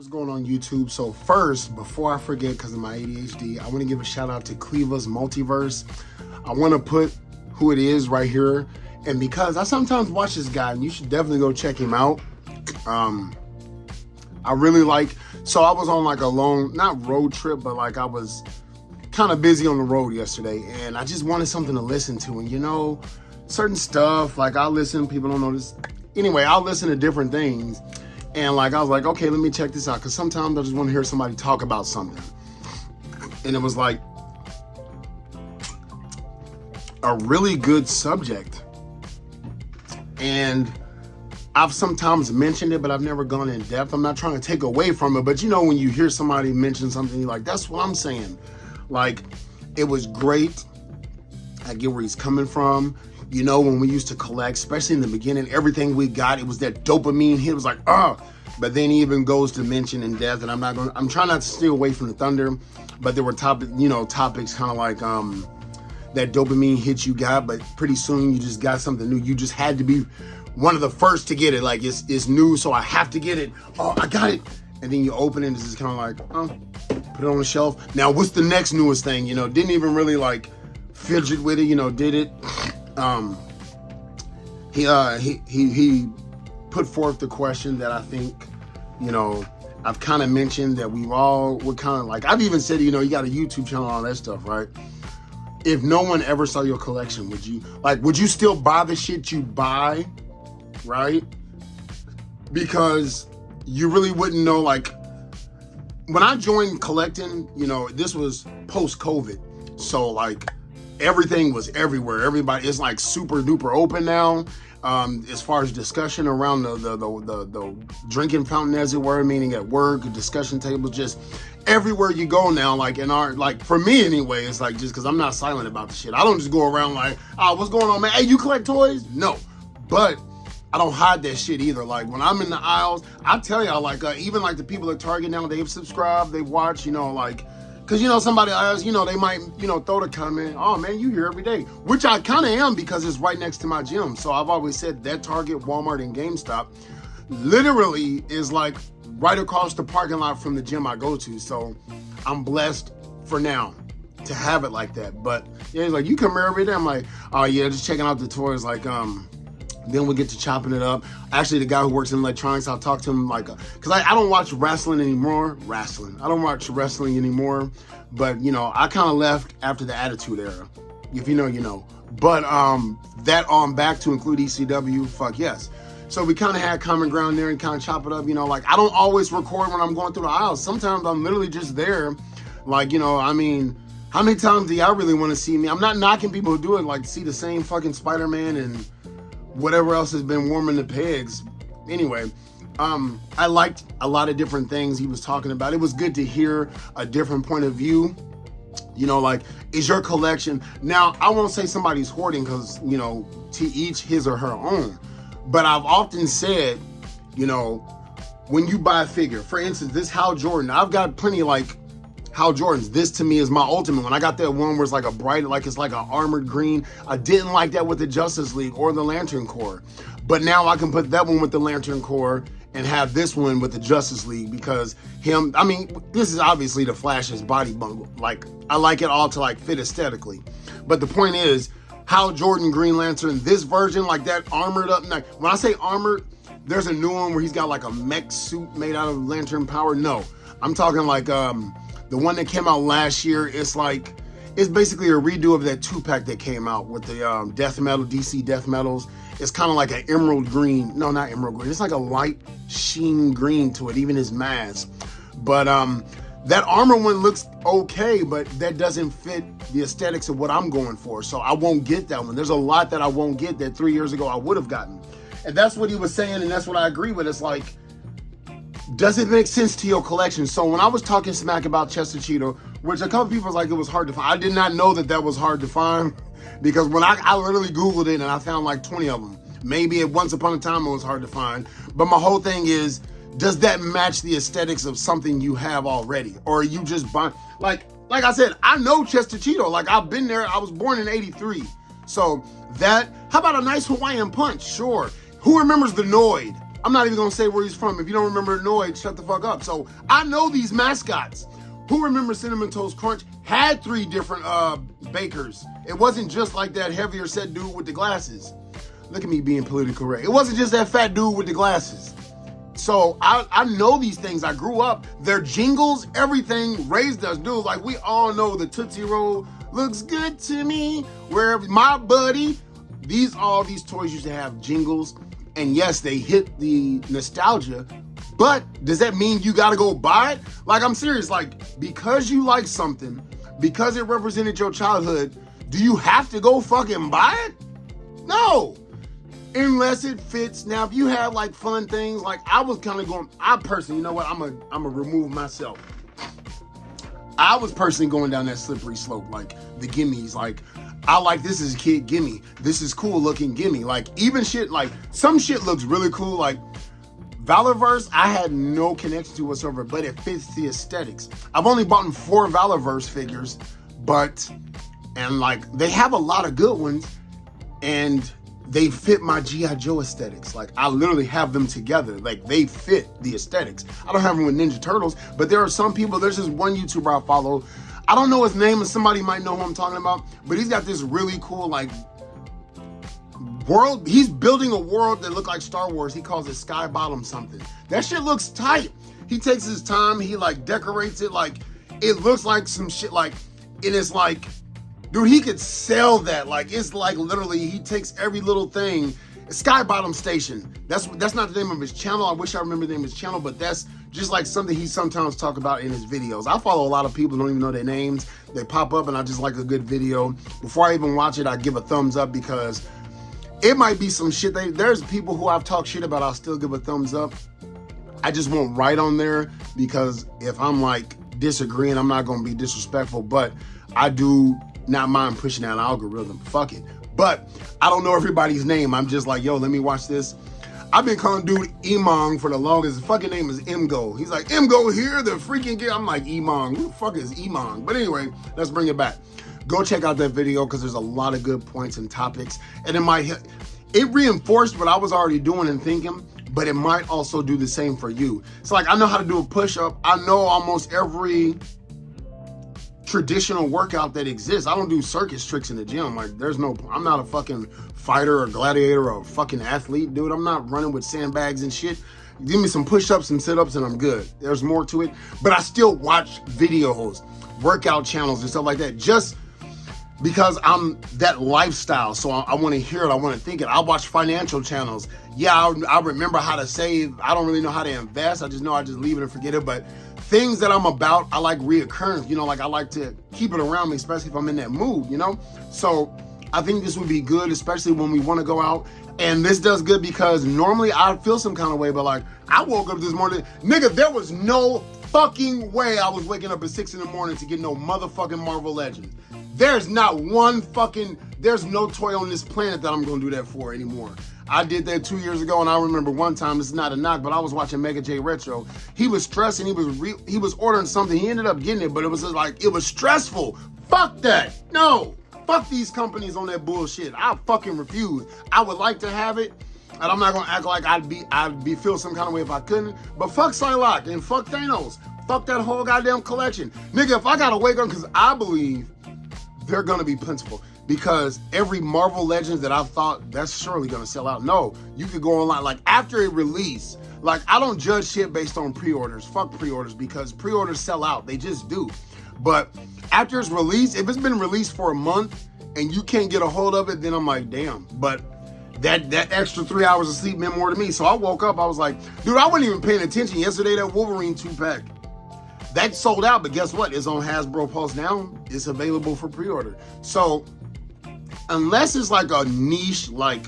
What's going on YouTube? So first, before I forget, because of my ADHD, I want to give a shout out to Cleva's Multiverse. I want to put who it is right here, and because I sometimes watch this guy, and you should definitely go check him out. I really like, so I was on like a long, not road trip, but like I was kind of busy on the road yesterday, and I just wanted something to listen to. And you know, certain stuff, like I'll listen, people don't know this. Anyway, I'll listen to different things. And like, I was like, okay, let me check this out. Cause sometimes I just want to hear somebody talk about something. And it was like a really good subject. And I've sometimes mentioned it, but I've never gone in depth. I'm not trying to take away from it, but you know, when you hear somebody mention something, you're like, that's what I'm saying. Like, it was great. I get where he's coming from. You know, when we used to collect, especially in the beginning, everything we got, it was that dopamine hit. It was like, but then he even goes to mention in depth, and I'm trying not to steer away from the thunder, but there were topics kind of like that dopamine hit you got, but pretty soon you just got something new. You just had to be one of the first to get it. Like, it's new, so I have to get it. Oh, I got it. And then you open it, and it's just kind of like, put it on the shelf. Now, what's the next newest thing? You know, didn't even really like fidget with it, you know, did it. He put forth the question that I think, you know, I've kind of mentioned that we all would kind of like, I've even said, you know, you got a YouTube channel and all that stuff, right? If no one ever saw your collection, would you still buy the shit you buy, right? Because you really wouldn't know, like, when I joined collecting, you know, this was post-COVID. So like, everything was everywhere. Everybody is like super duper open now. As far as discussion around the drinking fountain, as it were, meaning at work, discussion tables, just everywhere you go now. Like for me anyway, it's like, just because I'm not silent about the shit. I don't just go around like, what's going on, man? Hey, you collect toys? No, but I don't hide that shit either. Like when I'm in the aisles, I tell y'all, like even like the people at Target now, they've subscribed, they've watched, you know, like. Because, you know, somebody else, you know, they might, you know, throw the comment, oh, man, you here every day. Which I kind of am, because it's right next to my gym. So I've always said that Target, Walmart, and GameStop literally is like right across the parking lot from the gym I go to. So I'm blessed for now to have it like that. But yeah, he's like, you come here every day? I'm like, oh, yeah, just checking out the toys. Like, then we get to chopping it up. Actually, the guy who works in electronics, I'll talk to him like, because I don't watch wrestling anymore. I don't watch wrestling anymore. But, you know, I kind of left after the Attitude Era. If you know, you know. But that on back to include ECW, fuck yes. So we kind of had common ground there and kind of chop it up. You know, like I don't always record when I'm going through the aisles. Sometimes I'm literally just there. Like, you know, I mean, how many times do y'all really want to see me? I'm not knocking people who do it, like see the same fucking Spider-Man and whatever else has been warming the pegs. Anyway, I liked a lot of different things he was talking about. It was good to hear a different point of view. You know, like, is your collection... Now, I won't say somebody's hoarding because, you know, to each his or her own. But I've often said, you know, when you buy a figure, for instance, this Hal Jordan, I've got plenty like Hal Jordans. This to me is my ultimate one. I got that one where it's like a bright, like it's like an armored green. I didn't like that with the Justice League or the Lantern Corps. But now I can put that one with the Lantern Corps and have this one with the Justice League because I mean, this is obviously the Flash's body bundle. Like, I like it all to like fit aesthetically. But the point is, Hal Jordan Green Lantern, this version, like that armored up. Like, when I say armored, there's a new one where he's got like a mech suit made out of lantern power. No, I'm talking like, the one that came out last year, it's basically a redo of that 2-pack that came out with the Death Metal, DC Death Metals. It's kind of like an emerald green. No, not emerald green. It's like a light sheen green to it, even his mask. But that armor one looks okay, but that doesn't fit the aesthetics of what I'm going for. So I won't get that one. There's a lot that I won't get that 3 years ago I would have gotten. And that's what he was saying, and that's what I agree with. It's like, does it make sense to your collection? So when I was talking smack about Chester Cheeto, which a couple people was like it was hard to find, I did not know that was hard to find because when I literally Googled it and I found like 20 of them. Maybe at once upon a time it was hard to find. But my whole thing is, does that match the aesthetics of something you have already? Or are you just buying, like I said, I know Chester Cheeto. Like, I've been there. I was born in 83. So how about a nice Hawaiian punch? Sure. Who remembers the Noid? I'm not even gonna say where he's from. If you don't remember Noid, shut the fuck up. So I know these mascots. Who remembers Cinnamon Toast Crunch had 3 different bakers? It wasn't just like that heavier set dude with the glasses. Look at me being politically correct. It wasn't just that fat dude with the glasses. So I know these things. I grew up. Their jingles, everything raised us, dude. Like we all know the Tootsie Roll looks good to me. Where my buddy, all these toys used to have jingles. And yes, they hit the nostalgia. But does that mean you gotta go buy it? Like, I'm serious. Like, because you like something, because it represented your childhood, do you have to go fucking buy it? No. Unless it fits. Now, if you have like fun things, like I was kind of going, I personally, you know what? I'm a remove myself. I was personally going down that slippery slope, like the gimmies, like I like this as a kid, gimme. This is cool looking, gimme. Like even shit, like some shit looks really cool, like Valorverse, I had no connection to whatsoever, but it fits the aesthetics. I've only bought 4 Valorverse figures, and like they have a lot of good ones, and they fit my G.I. Joe aesthetics. Like I literally have them together. Like they fit the aesthetics. I don't have them with Ninja Turtles, but there are some people, there's this one YouTuber I follow. I don't know his name, and somebody might know who I'm talking about, but he's got this really cool like world. He's building a world that look like Star Wars. He calls it Sky Bottom something. That shit looks tight. He takes his time. He like decorates it. Like it looks like some shit. Like it is like, dude, he could sell that. Like it's like literally he takes every little thing. Sky Bottom Station. That's not the name of his channel. I wish I remember the name of his channel, but that's just like something he sometimes talk about in his videos. I follow a lot of people, don't even know their names. They pop up and I just like a good video. Before I even watch it, I give a thumbs up because it might be some shit. There's people who I've talked shit about, I'll still give a thumbs up. I just won't write on there because if I'm like disagreeing, I'm not gonna be disrespectful, but I do not mind pushing that algorithm. Fuck it. But I don't know everybody's name. I'm just like, yo, let me watch this. I've been calling dude Emong for the longest. His fucking name is Mgo. He's like, Mgo here, the freaking kid. I'm like, Emong. Who the fuck is Emong? But anyway, let's bring it back. Go check out that video because there's a lot of good points and topics. And it reinforced what I was already doing and thinking, but it might also do the same for you. It's like, I know how to do a push-up. I know almost every traditional workout that exists. I don't do circus tricks in the gym. Like I'm not a fucking fighter or gladiator or a fucking athlete, dude. I'm not running with sandbags and shit. Give me some push-ups and sit-ups and I'm good. There's more to it. But I still watch videos, workout channels and stuff like that just because I'm that lifestyle. So I want to hear it. I want to think it. I watch financial channels. Yeah, I remember how to save. I don't really know how to invest. I just know I just leave it and forget it. But things that I'm about, I like reoccurrence, like I like to keep it around me, especially if I'm in that mood, So I think this would be good, especially when we want to go out. And this does good because normally I feel some kind of way, but like I woke up this morning, nigga, there was no fucking way I was waking up at 6 a.m. to get no motherfucking Marvel Legends. There's not one there's no toy on this planet that I'm gonna do that for anymore. I did that 2 years ago, and I remember one time, this is not a knock, but I was watching Mega J Retro. He was stressing, he was ordering something, he ended up getting it, but it was just like, it was stressful. Fuck that, no. Fuck these companies on that bullshit. I fucking refuse. I would like to have it, and I'm not gonna act like I'd be feel some kind of way if I couldn't, but fuck Psylocke and fuck Thanos. Fuck that whole goddamn collection. Nigga, if I gotta wake up, because I believe they're gonna be plentiful. Because every Marvel Legends that I've thought, that's surely gonna sell out. No, you could go online, like after it release, like I don't judge shit based on pre-orders. Fuck pre-orders, because pre-orders sell out, they just do. But after it's released, if it's been released for a month and you can't get a hold of it, then I'm like, damn. But that extra 3 hours of sleep meant more to me. So I woke up, I was like, dude, I wasn't even paying attention yesterday, that Wolverine 2-pack. That sold out, but guess what? It's on Hasbro Pulse now. It's available for pre-order. So unless it's like a niche, like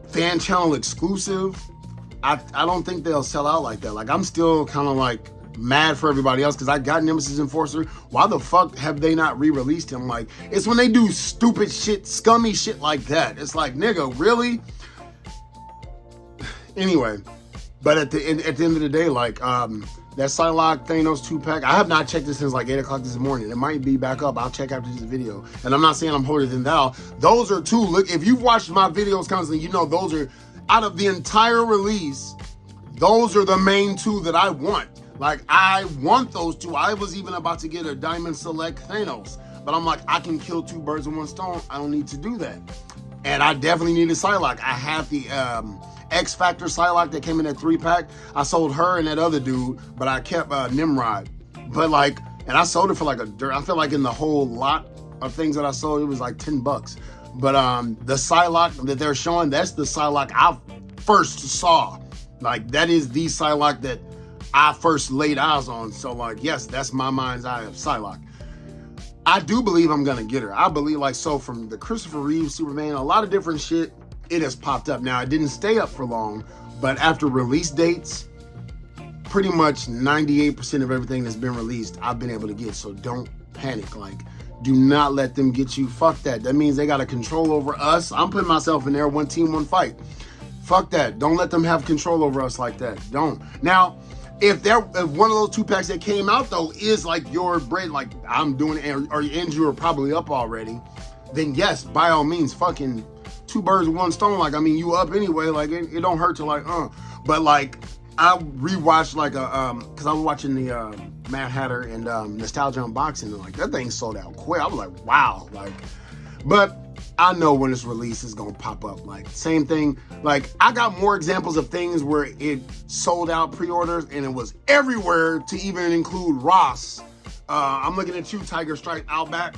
fan channel exclusive, I don't think they'll sell out like that. Like I'm still kind of like mad for everybody else because I got Nemesis Enforcer. Why the fuck have they not re-released him? Like it's when they do stupid shit, scummy shit like that. It's like, nigga, really? Anyway, but at the end of the day, like that Psylocke Thanos 2-pack, I have not checked this since like 8 o'clock this morning. It might be back up. I'll check after this video. And I'm not saying I'm holier than thou. Those are two. Look, if you've watched my videos constantly, you know those are out of the entire release, those are the main two that I want. Like, I want those two. I was even about to get a Diamond Select Thanos, but I'm like, I can kill two birds with one stone. I don't need to do that. And I definitely need a Psylocke. I have the X Factor Psylocke that came in that 3-pack. I sold her and that other dude, but I kept Nimrod. But like, and I sold it for like I feel like in the whole lot of things that I sold, it was like $10. But the Psylocke that they're showing, that's the Psylocke I first saw. Like, that is the Psylocke that I first laid eyes on. So like, yes, that's my mind's eye of Psylocke. I do believe I'm gonna get her. I believe, like, so from the Christopher Reeve Superman, a lot of different shit, it has popped up. Now, it didn't stay up for long, but after release dates, pretty much 98% of everything that's been released, I've been able to get. So don't panic. Like, do not let them get you. Fuck that. That means they got a control over us. I'm putting myself in there, one team, one fight. Fuck that. Don't let them have control over us like that. Don't. Now, if one of those 2-packs that came out, though, is like your bread, like I'm doing it, or you are probably up already, then yes, by all means, fucking two birds with one stone. Like, I mean, you up anyway. Like, it don't hurt to like, But like, I rewatched like because I was watching the Mad Hatter and Nostalgia Unboxing, and like, that thing sold out quick. I was like, wow. Like, but I know when it's released, it's gonna pop up. Like, same thing. Like, I got more examples of things where it sold out pre-orders and it was everywhere, to even include Ross. I'm looking at you, Tiger Stripe Outback.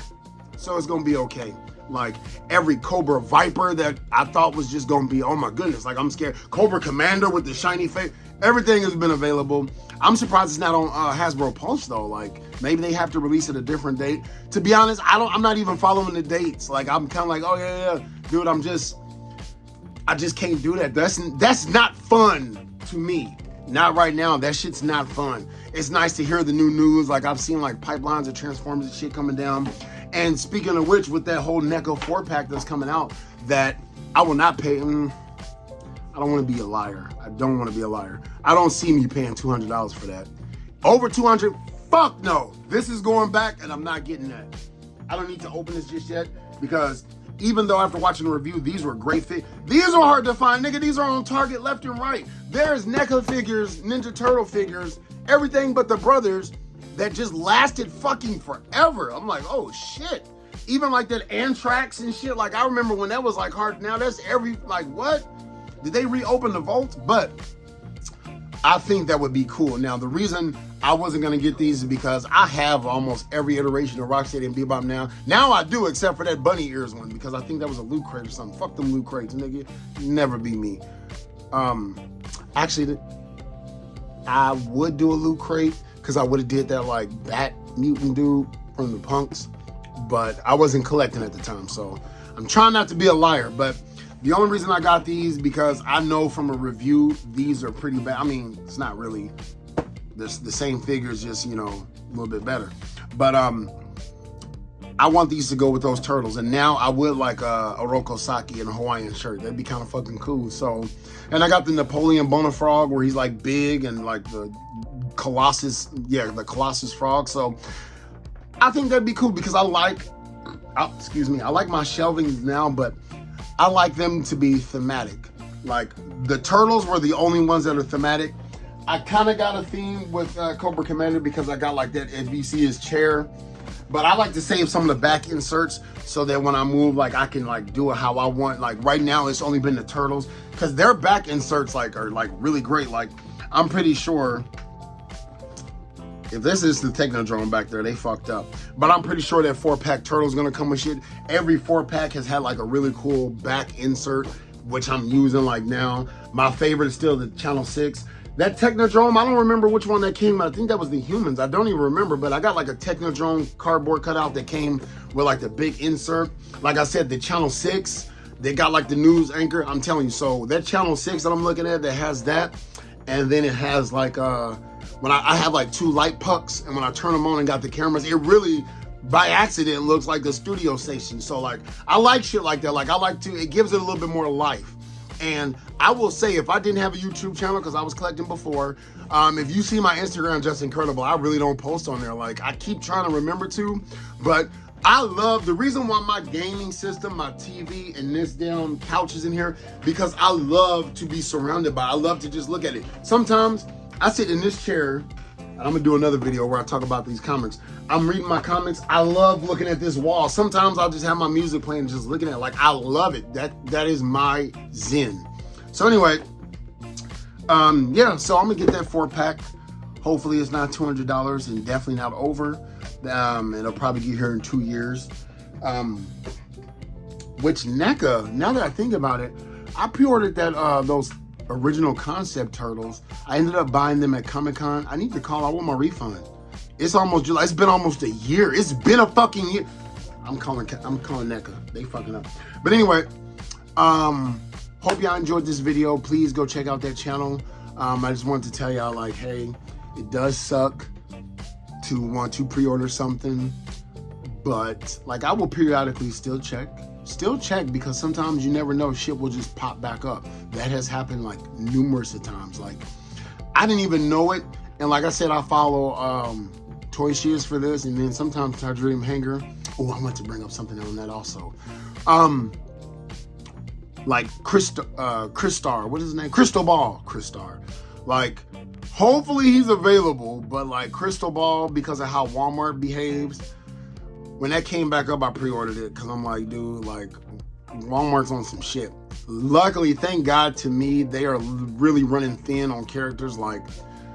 So it's gonna be okay. Like, every Cobra Viper that I thought was just gonna be, oh my goodness, like, I'm scared. Cobra Commander with the shiny face. Everything has been available. I'm surprised it's not on Hasbro Pulse though. Like, maybe they have to release at a different date. To be honest, I'm not even following the dates. Like, I'm kind of like, oh yeah, dude, I just can't do that. That's not fun to me. Not right now. That shit's not fun. It's nice to hear the new news. Like, I've seen like pipelines of Transformers and shit coming down. And speaking of which, with that whole NECA 4-pack that's coming out, that I will not pay. I don't want to be a liar. I don't want to be a liar. I don't see me paying $200 for that. Over $200? Fuck no. This is going back, and I'm not getting that. I don't need to open this just yet, because even though after watching the review, these were great fit. These are hard to find, nigga. These are on Target left and right. There's NECA figures, Ninja Turtle figures, everything but the brothers that just lasted fucking forever. I'm like, oh shit. Even like that Anthrax and shit. Like, I remember when that was like hard. Now that's like, what? Did they reopen the vault? But I think that would be cool. Now, the reason I wasn't going to get these is because I have almost every iteration of Rocksteady and Bebop now. Now I do, except for that bunny ears one, because I think that was a loot crate or something. Fuck them loot crates, nigga. Never be me. Actually, I would do a loot crate, because I would have did that like Bat Mutant dude from the Punks, but I wasn't collecting at the time, so I'm trying not to be a liar. But the only reason I got these, because I know from a review, these are pretty bad. I mean, it's not really the same figures, just, you know, a little bit better. But I want these to go with those turtles. And now I would like a Oroku Saki in a Hawaiian shirt. That'd be kind of fucking cool. So, and I got the Napoleon Bonafrog, where he's like big, and like the Colossus, the Colossus frog. So I think that'd be cool, because I like my shelvings now, but I like them to be thematic. Like, the turtles were the only ones that are thematic. I kind of got a theme with Cobra Commander, because I got like that his chair. But I like to save some of the back inserts, so that when I move, like, I can like do it how I want. Like, right now it's only been the turtles, because their back inserts like are like really great. Like, I'm pretty sure if this is the Technodrome back there, they fucked up. But I'm pretty sure that 4-pack turtle's gonna come with shit. Every 4-pack has had like a really cool back insert, which I'm using like now. My favorite is still the Channel 6. That Technodrome, I don't remember which one that came out. I think that was the Humans. I don't even remember, but I got like a Technodrome cardboard cutout that came with like the big insert. Like I said, the Channel 6, they got like the news anchor. I'm telling you, so that Channel 6 that I'm looking at, that has that, and then it has like when I have like 2 light pucks, and when I turn them on and got the cameras, it really, by accident, looks like the studio station. So like, I like shit like that. Like, I like to, it gives it a little bit more life. And I will say, if I didn't have a YouTube channel, because I was collecting before, if you see my Instagram, Just Incredible, I really don't post on there. Like, I keep trying to remember to, but I love the reason why my gaming system, my TV, and this damn couch is in here, because I love to be surrounded by. I love to just look at it. Sometimes I sit in this chair, and I'm gonna do another video where I talk about these comics. I'm reading my comics. I love looking at this wall. Sometimes I'll just have my music playing, and just looking at it. Like, I love it. That is my zen. So anyway, yeah. So I'm gonna get that 4-pack. Hopefully it's not $200 and definitely not over. It'll probably get here in 2 years. Which NECA, now that I think about it, I pre-ordered that those original concept turtles. I ended up buying them at Comic-Con. I need to call. I want my refund. It's almost July. It's been almost a year. It's been a fucking year. I'm calling NECA. They fucking up. But anyway, hope y'all enjoyed this video. Please go check out that channel. I just wanted to tell y'all, like, hey, it does suck to want to pre-order something, but like, I will periodically still check because sometimes you never know, shit will just pop back up. That has happened like numerous of times. Like, I didn't even know it, and like I said, I follow Toy Shiz for this, and then sometimes I Dream Hanger. Oh, I want to bring up something on that also. Like Crystar, what is his name? Crystal Ball, Crystar. Like, hopefully he's available, but like Crystal Ball, because of how Walmart behaves, when that came back up, I pre-ordered it because I'm like, dude, like, Walmart's on some shit. Luckily, thank God to me, they are really running thin on characters. Like,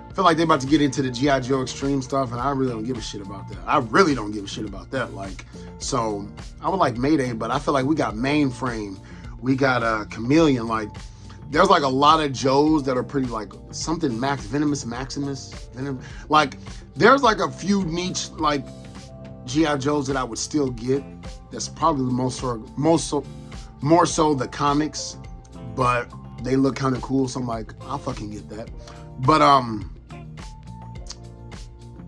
I feel like they're about to get into the G.I. Joe Extreme stuff, and I really don't give a shit about that. I really don't give a shit about that. Like, so I would like Mayday, but I feel like we got Mainframe, we got Chameleon. Like, there's like a lot of Joes that are pretty, like, something Maximus. Like, there's like a few niche, like, G.I. Joes that I would still get. That's probably more so the comics, but they look kind of cool. So I'm like, I'll fucking get that. But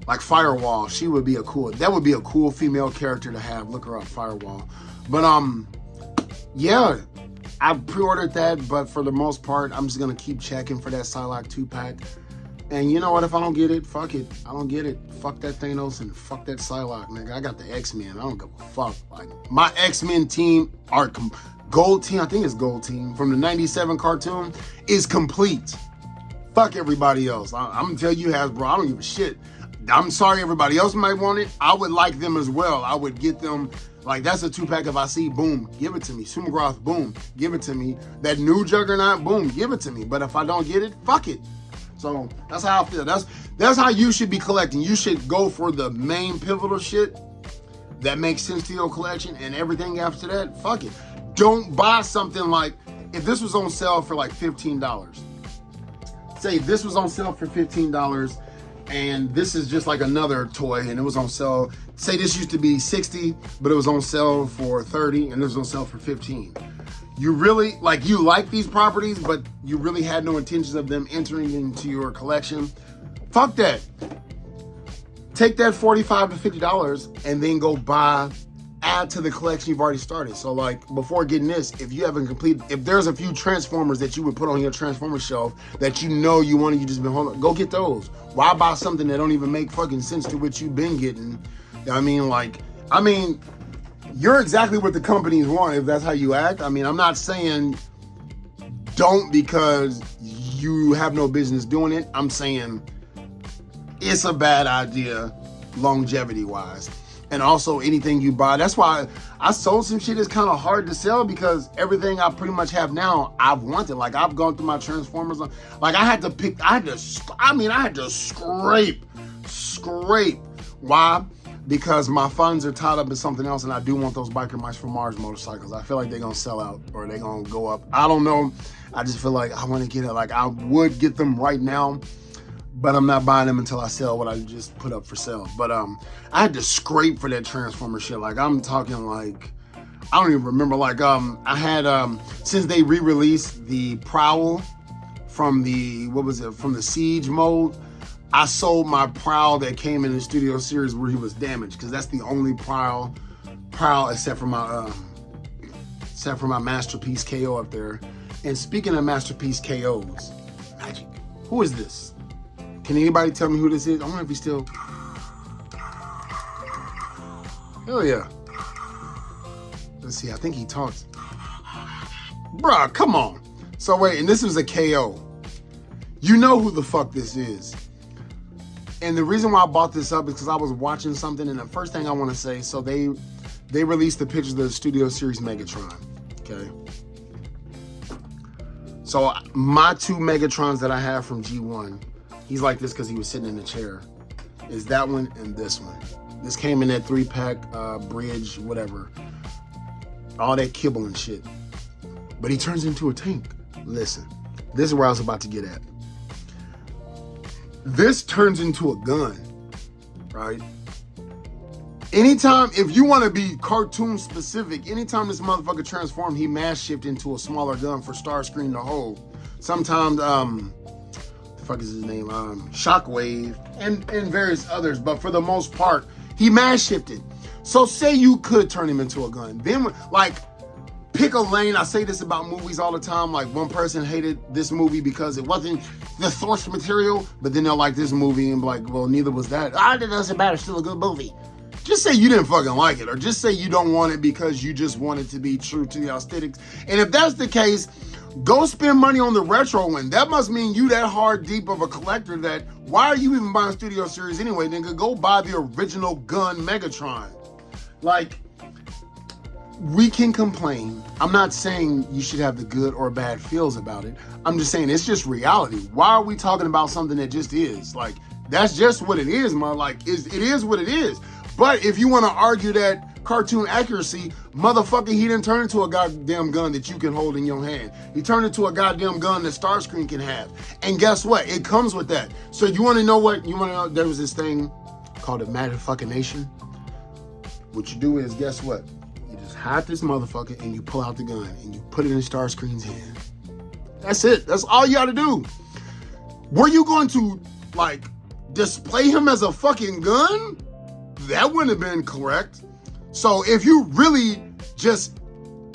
like Firewall, that would be a cool female character to have. Look her up, Firewall. But yeah, I pre-ordered that, but for the most part, I'm just gonna keep checking for that Psylocke 2-pack. And you know what? If I don't get it, fuck it. I don't get it. Fuck that Thanos and fuck that Psylocke, nigga. I got the X-Men. I don't give a fuck. Like, my X-Men team, Gold Team, I think it's Gold Team, from the 97 cartoon, is complete. Fuck everybody else. I'm gonna tell you, Hasbro, I don't give a shit. I'm sorry everybody else might want it. I would like them as well. I would get them. Like, that's a 2-pack. If I see, boom, give it to me. Sumagroth, boom, give it to me. That new Juggernaut, boom, give it to me. But if I don't get it, fuck it. So that's how I feel. That's how you should be collecting. You should go for the main pivotal shit that makes sense to your collection, and everything after that, fuck it. Don't buy something like, if this was on sale for like $15. Say this was on sale for $15, and this is just like another toy, and it was on sale. Say this used to be $60, but it was on sale for $30, and it was on sale for $15. You really, like, you like these properties, but you really had no intentions of them entering into your collection. Fuck that. Take that $45 to $50 and then go add to the collection you've already started. So, like, before getting this, if you haven't completed, if there's a few Transformers that you would put on your Transformer shelf that you know you want, you just been holding, go get those. Why buy something that don't even make fucking sense to what you've been getting? I mean, you're exactly what the companies want if that's how you act. I mean, I'm not saying don't because you have no business doing it. I'm saying it's a bad idea longevity-wise. And also anything you buy. That's why I sold some shit that's kind of hard to sell, because everything I pretty much have now, I've wanted. Like, I've gone through my Transformers. Like, I had to scrape. Why? Because my funds are tied up in something else, and I do want those Biker Mice from Mars motorcycles. I feel like they're going to sell out, or they're going to go up. I don't know. I just feel like I want to get it. Like, I would get them right now, but I'm not buying them until I sell what I just put up for sale. But I had to scrape for that Transformer shit. Like, I'm talking like, I don't even remember. Like, I had, since they re-released the Prowl from the, from the Siege mode, I sold my Prowl that came in the Studio Series where he was damaged, because that's the only Prowl except for my Masterpiece KO up there. And speaking of Masterpiece KOs, Magic, who is this? Can anybody tell me who this is? I wonder if he's still... Hell yeah. Let's see, I think he talks. Bruh, come on. So wait, and this was a KO. You know who the fuck this is. And the reason why I brought this up is because I was watching something, and the first thing I want to say, so they released the pictures of the Studio Series Megatron, okay? So my two Megatrons that I have from G1, he's like this because he was sitting in the chair, is that one and this one. This came in that 3-pack bridge, whatever. All that kibble and shit. But he turns into a tank. Listen, this is where I was about to get at. This turns into a gun, right? Anytime, if you want to be cartoon specific, anytime this motherfucker transformed, he mass shift into a smaller gun for Starscream to hold. Sometimes, the fuck is his name? Shockwave and various others, but for the most part, he mass shifted. So say you could turn him into a gun. Then, like, pick a lane. I say this about movies all the time. Like, one person hated this movie because it wasn't the source material, but then they'll like this movie and be like, well, neither was that. It doesn't matter. It's still a good movie. Just say you didn't fucking like it, or just say you don't want it because you just want it to be true to the aesthetics. And if that's the case, go spend money on the retro one. That must mean you that hard deep of a collector that why are you even buying Studio Series anyway? Nigga, go buy the original gun Megatron. Like, we can complain. I'm not saying you should have the good or bad feels about it. I'm just saying it's just reality. Why are we talking about something that just is? Like, that's just what it is, man. Like, it is what it is. But if you want to argue that cartoon accuracy, motherfucker, he didn't turn into a goddamn gun that you can hold in your hand. He turned into a goddamn gun that Starscream can have. And guess what? It comes with that. So you want to know what? You want to know? There was this thing called a Motherfucking-nation. What you do is, guess what? You just hide this motherfucker and you pull out the gun and you put it in Starscream's hand. That's it. That's all you got to do. Were you going to, like, display him as a fucking gun? That wouldn't have been correct. So if you really just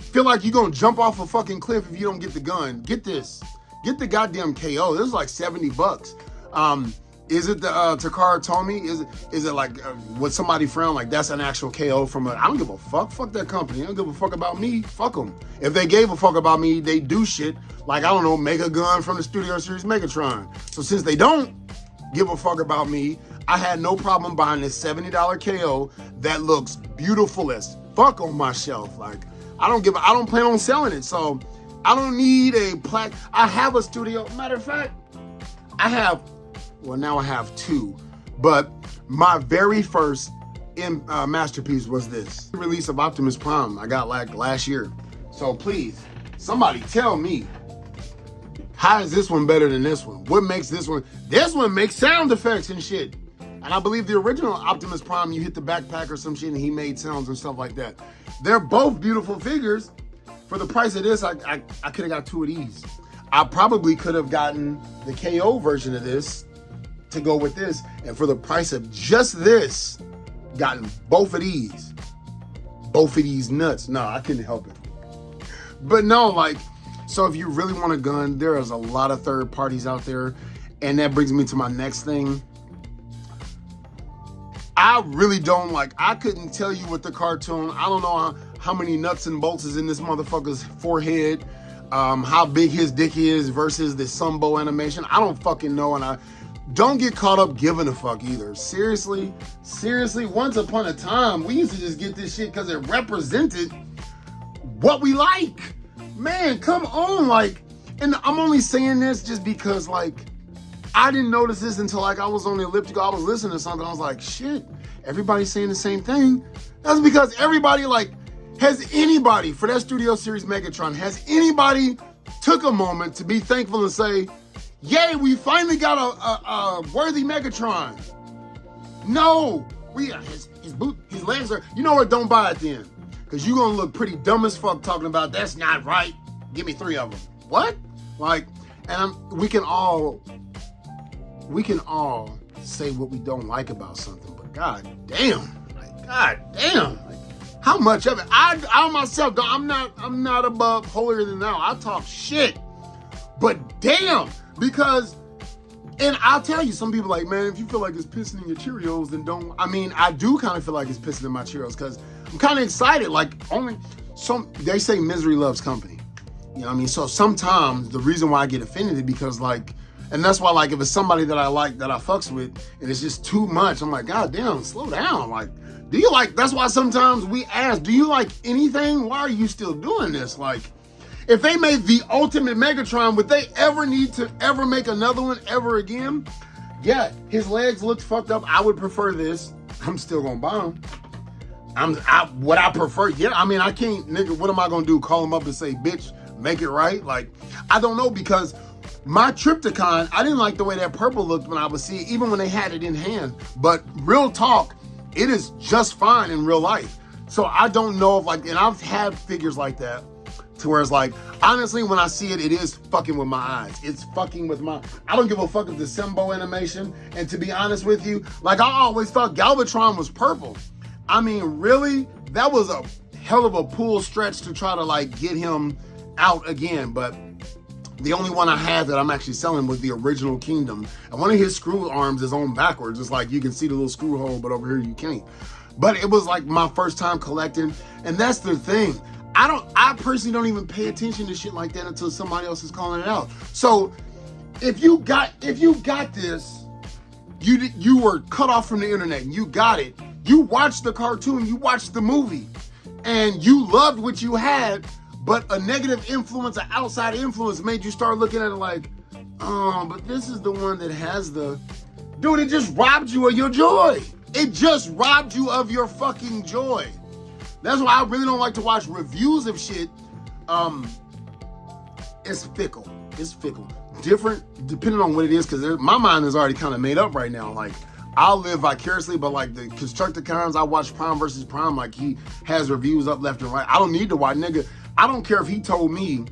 feel like you're going to jump off a fucking cliff if you don't get the gun, get this. Get the goddamn KO. This is like $70. Is it the Takara Tomy? Is it like what somebody frowned like that's an actual KO from a? I don't give a fuck. Fuck that company. I don't give a fuck about me. Fuck them. If they gave a fuck about me, they do shit like, I don't know, make a gun from the Studio Series Megatron. So since they don't give a fuck about me, I had no problem buying this $70 KO that looks beautiful as fuck on my shelf. Like, I don't plan on selling it. So I don't need a plaque. I have a studio. Matter of fact, now I have two, but my very first masterpiece was this release of Optimus Prime I got like last year. So please, somebody tell me, how is this one better than this one? What makes this one? This one makes sound effects and shit. And I believe the original Optimus Prime, you hit the backpack or some shit and he made sounds and stuff like that. They're both beautiful figures. For the price of this, I could have got two of these. I probably could have gotten the KO version of this to go with this, and for the price of just this, gotten both of these nuts. No, I couldn't help it. But no, like, so if you really want a gun, there is a lot of third parties out there, and that brings me to my next thing. I really don't like, I couldn't tell you with the cartoon. I don't know how many nuts and bolts is in this motherfucker's forehead, how big his dick is versus the Sumbo animation. I don't fucking know, and I don't get caught up giving a fuck either. Seriously, once upon a time, we used to just get this shit because it represented what we like. Man, come on, like, and I'm only saying this just because, like, I didn't notice this until, like, I was on the elliptical, I was listening to something, I was like, shit, everybody's saying the same thing. That's because everybody, like, has anybody, for that Studio Series Megatron, has anybody took a moment to be thankful and say, yay, we finally got a worthy Megatron. No, his legs are, you know what, don't buy it then. Because you're going to look pretty dumb as fuck talking about, that's not right, give me 3 of them. What? Like, and we can all say what we don't like about something, but god damn, like, how much of it? I myself, I'm not above holier than thou. I talk shit, but damn, because And I'll tell you, some people like, man, if you feel like it's pissing in your Cheerios, then don't. I mean, I do kind of feel like it's pissing in my Cheerios because I'm kind of excited. Like, they say misery loves company. You know what I mean? So sometimes the reason why I get offended is because, like, and that's why, like, if it's somebody that I like, that I fucks with, and it's just too much, I'm like, God damn, slow down. Like, do you like, that's why sometimes we ask, do you like anything? Why are you still doing this? Like, if they made the ultimate Megatron, would they ever need to ever make another one ever again? Yeah, his legs looked fucked up. I would prefer this. I'm still gonna buy him. What I prefer, yeah, I mean, I can't, nigga, what am I gonna do? Call him up and say, bitch, make it right? Like, I don't know, because my Trypticon, I didn't like the way that purple looked when I would see it, even when they had it in hand. But real talk, it is just fine in real life. So I don't know if, like, and I've had figures like that, to where it's like, honestly, when I see it, it is fucking with my eyes. It's fucking with I don't give a fuck if the Simbo animation, and to be honest with you, like, I always thought Galvatron was purple. I mean, really? That was a hell of a pull stretch to try to, like, get him out again. But the only one I had that I'm actually selling was the original Kingdom. And one of his screw arms is on backwards. It's like you can see the little screw hole, but over here you can't. But it was like my first time collecting. And that's the thing. I personally don't even pay attention to shit like that until somebody else is calling it out. So if you got this, you were cut off from the internet and you got it. You watched the cartoon, you watched the movie, and you loved what you had, but a negative influence, an outside influence made you start looking at it like, oh, but this is the one that has the... Dude, it just robbed you of your joy. It just robbed you of your fucking joy. That's why I really don't like to watch reviews of shit. It's fickle. It's fickle. Different, depending on what it is, because my mind is already kind of made up right now. Like, I'll live vicariously, but like the Constructicons, I watch Prime versus Prime, like he has reviews up left and right. I don't need to watch, nigga. I don't care if he told me,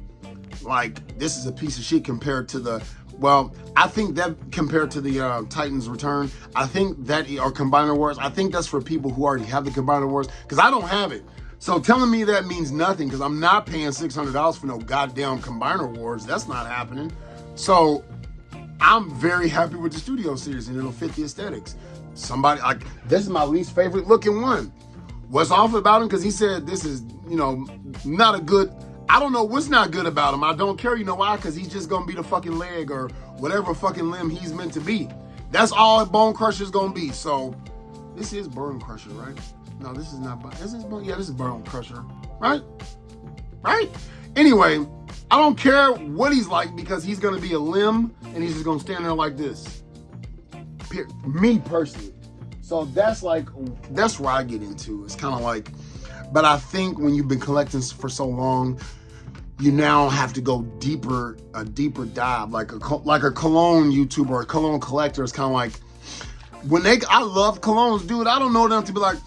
like, this is a piece of shit compared to the, well, I think that compared to the Titans Return, I think that, or Combiner Wars, I think that's for people who already have the Combiner Wars, because I don't have it. So telling me that means nothing, because I'm not paying $600 for no goddamn Combiner Wars. That's not happening. So I'm very happy with the Studio Series, and it'll fit the aesthetics. Somebody, like, this is my least favorite looking one. What's off about him? Because he said this is, you know, not a good, I don't know what's not good about him. I don't care, you know why? Because he's just going to be the fucking leg or whatever fucking limb he's meant to be. That's all Bone Crusher's going to be. So this is Bone Crusher, right? No, this is not, this is Bone Crusher, right? Right? Anyway, I don't care what he's like, because he's going to be a limb and he's just going to stand there like this. Me personally. So that's like, that's where I get into. It's kind of like, but I think when you've been collecting for so long, you now have to go deeper, a deeper dive, like a cologne YouTuber or a cologne collector. It's kind of like, I love colognes, dude. I don't know them to be like,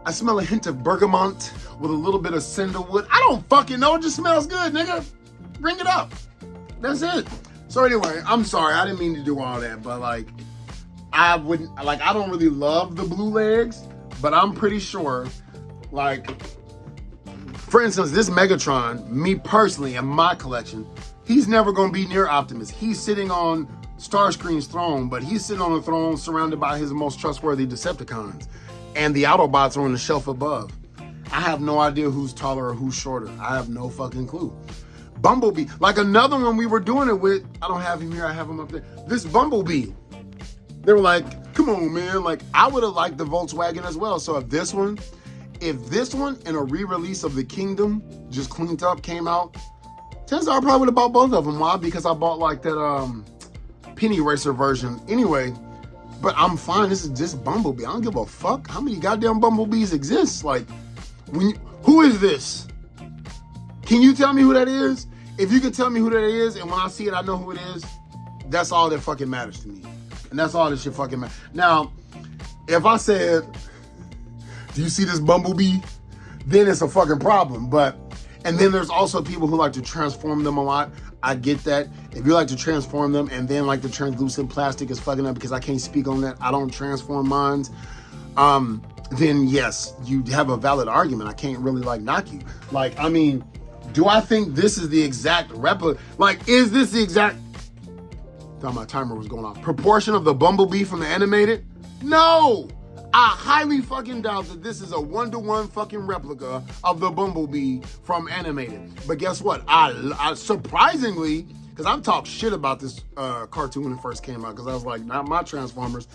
I smell a hint of bergamot with a little bit of sandalwood. I don't fucking know. It just smells good, nigga. Bring it up. That's it. So anyway, I'm sorry. I didn't mean to do all that, but like, I don't really love the blue legs, but I'm pretty sure, like, for instance, this Megatron, me personally, in my collection, he's never going to be near Optimus. He's sitting on Starscream's throne, but he's sitting on a throne surrounded by his most trustworthy Decepticons. And the Autobots are on the shelf above. I have no idea who's taller or who's shorter. I have no fucking clue. Bumblebee, like another one we were doing it with, I don't have him here, I have him up there. This Bumblebee, they were like, come on, man. Like, I would have liked the Volkswagen as well. So if this one and a re-release of the Kingdom, just cleaned up, came out, chances are I probably would have bought both of them. Why? Because I bought like that Penny Racer version anyway. But I'm fine. This is just Bumblebee. I don't give a fuck how many goddamn Bumblebees exist. Like, who is this? Can you tell me who that is? If you can tell me who that is, and when I see it, I know who it is, that's all that fucking matters to me. And that's all that shit fucking matters. Now, if I said, do you see this Bumblebee? Then it's a fucking problem. And then there's also people who like to transform them a lot. I get that. If you like to transform them and then like the translucent plastic is fucking up, because I can't speak on that. I don't transform mines. Then yes, you have a valid argument. I can't really like knock you. Like, I mean, do I think this is the exact replica? Like, is this the exact? Thought my timer was going off. Proportion of the Bumblebee from the animated? No! I highly fucking doubt that this is a 1-to-1 fucking replica of the Bumblebee from animated. But guess what? I surprisingly, because I've talked shit about this cartoon when it first came out, because I was like, not my Transformers.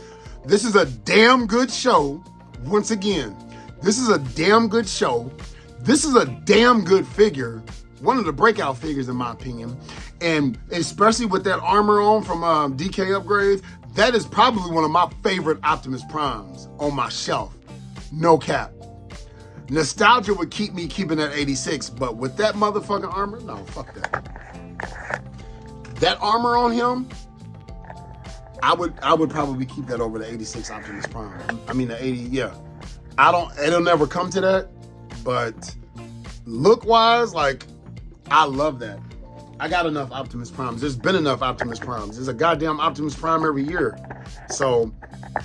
This is a damn good show. Once again, this is a damn good show. This is a damn good figure. One of the breakout figures, in my opinion. And especially with that armor on from DK Upgrades, that is probably one of my favorite Optimus Primes on my shelf. No cap. Nostalgia would keep me keeping that 86, but with that motherfucking armor, no, fuck that. That armor on him, I would probably keep that over the 86 Optimus Prime. I mean the 80, yeah. It'll never come to that, but look-wise, like, I love that. I got enough Optimus Primes. There's been enough Optimus Primes. There's a goddamn Optimus Prime every year. So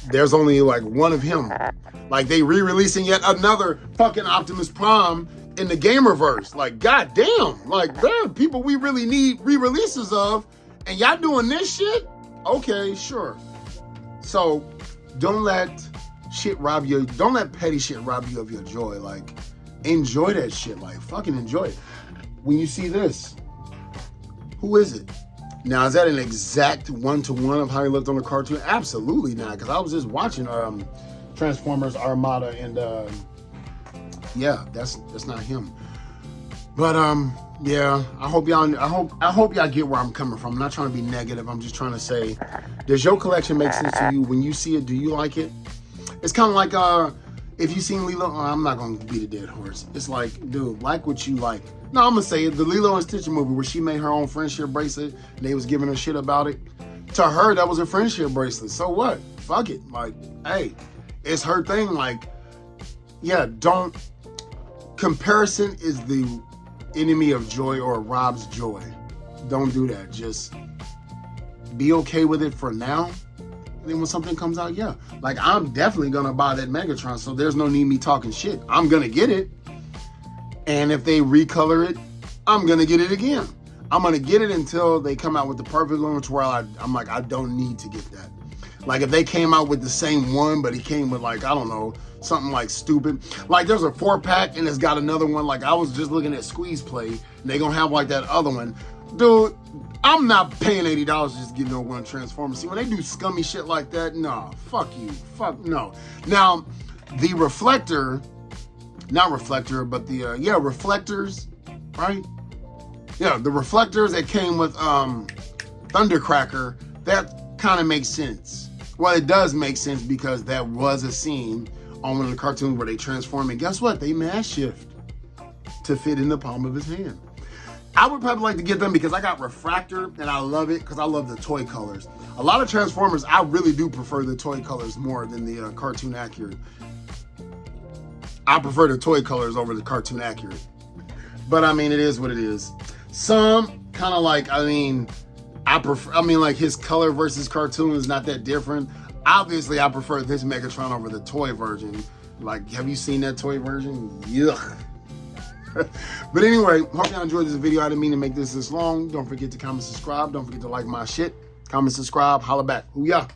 there's only like one of him. Like they re-releasing yet another fucking Optimus Prime in the Gamerverse. Like goddamn. Like there are people we really need re-releases of, and y'all doing this shit? Okay, sure. So don't let petty shit rob you of your joy. Like enjoy that shit. Like fucking enjoy it. When you see this, who is it? Now, is that an exact 1-to-1 of how he looked on the cartoon? Absolutely not, because I was just watching Transformers Armada, and yeah, that's not him. But yeah, I hope y'all get where I'm coming from. I'm not trying to be negative. I'm just trying to say, does your collection make sense to you? When you see it, do you like it? It's kind of like if you seen Lilo, I'm not gonna beat a dead horse. It's like, dude, like what you like. No, I'm gonna say it. The Lilo and Stitch movie where she made her own friendship bracelet and they was giving her shit about it. To her, that was a friendship bracelet. So what? Fuck it. Like, hey, it's her thing. Like, yeah, comparison is the enemy of joy or robs joy. Don't do that. Just be okay with it for now. And then when something comes out, yeah. Like, I'm definitely gonna buy that Megatron, so there's no need me talking shit. I'm gonna get it. And if they recolor it, I'm gonna get it again. I'm gonna get it until they come out with the perfect one, to where I'm like, I don't need to get that. Like if they came out with the same one, but it came with like, I don't know, something like stupid. Like there's a 4-pack and it's got another one. Like I was just looking at Squeeze Play and they gonna have like that other one. Dude, I'm not paying $80 just to get no one Transformer. See, when they do scummy shit like that, nah, fuck you, fuck no. Now, the reflector, not reflector, but the, reflectors, right? Yeah, the reflectors that came with Thundercracker, that kind of makes sense. Well, it does make sense because that was a scene on one of the cartoons where they transform, and guess what? They mass shift to fit in the palm of his hand. I would probably like to get them because I got Refractor and I love it because I love the toy colors. A lot of Transformers, I really do prefer the toy colors more than the cartoon accurate. I prefer the toy colors over the cartoon accurate. But I mean, it is what it is. Some kind of like, like his color versus cartoon is not that different. Obviously, I prefer this Megatron over the toy version. Like, have you seen that toy version? Yuck. But anyway, hope y'all enjoyed this video. I didn't mean to make this long. Don't forget to comment, subscribe. Don't forget to like my shit. Comment, subscribe, holla back. Hoo-yah.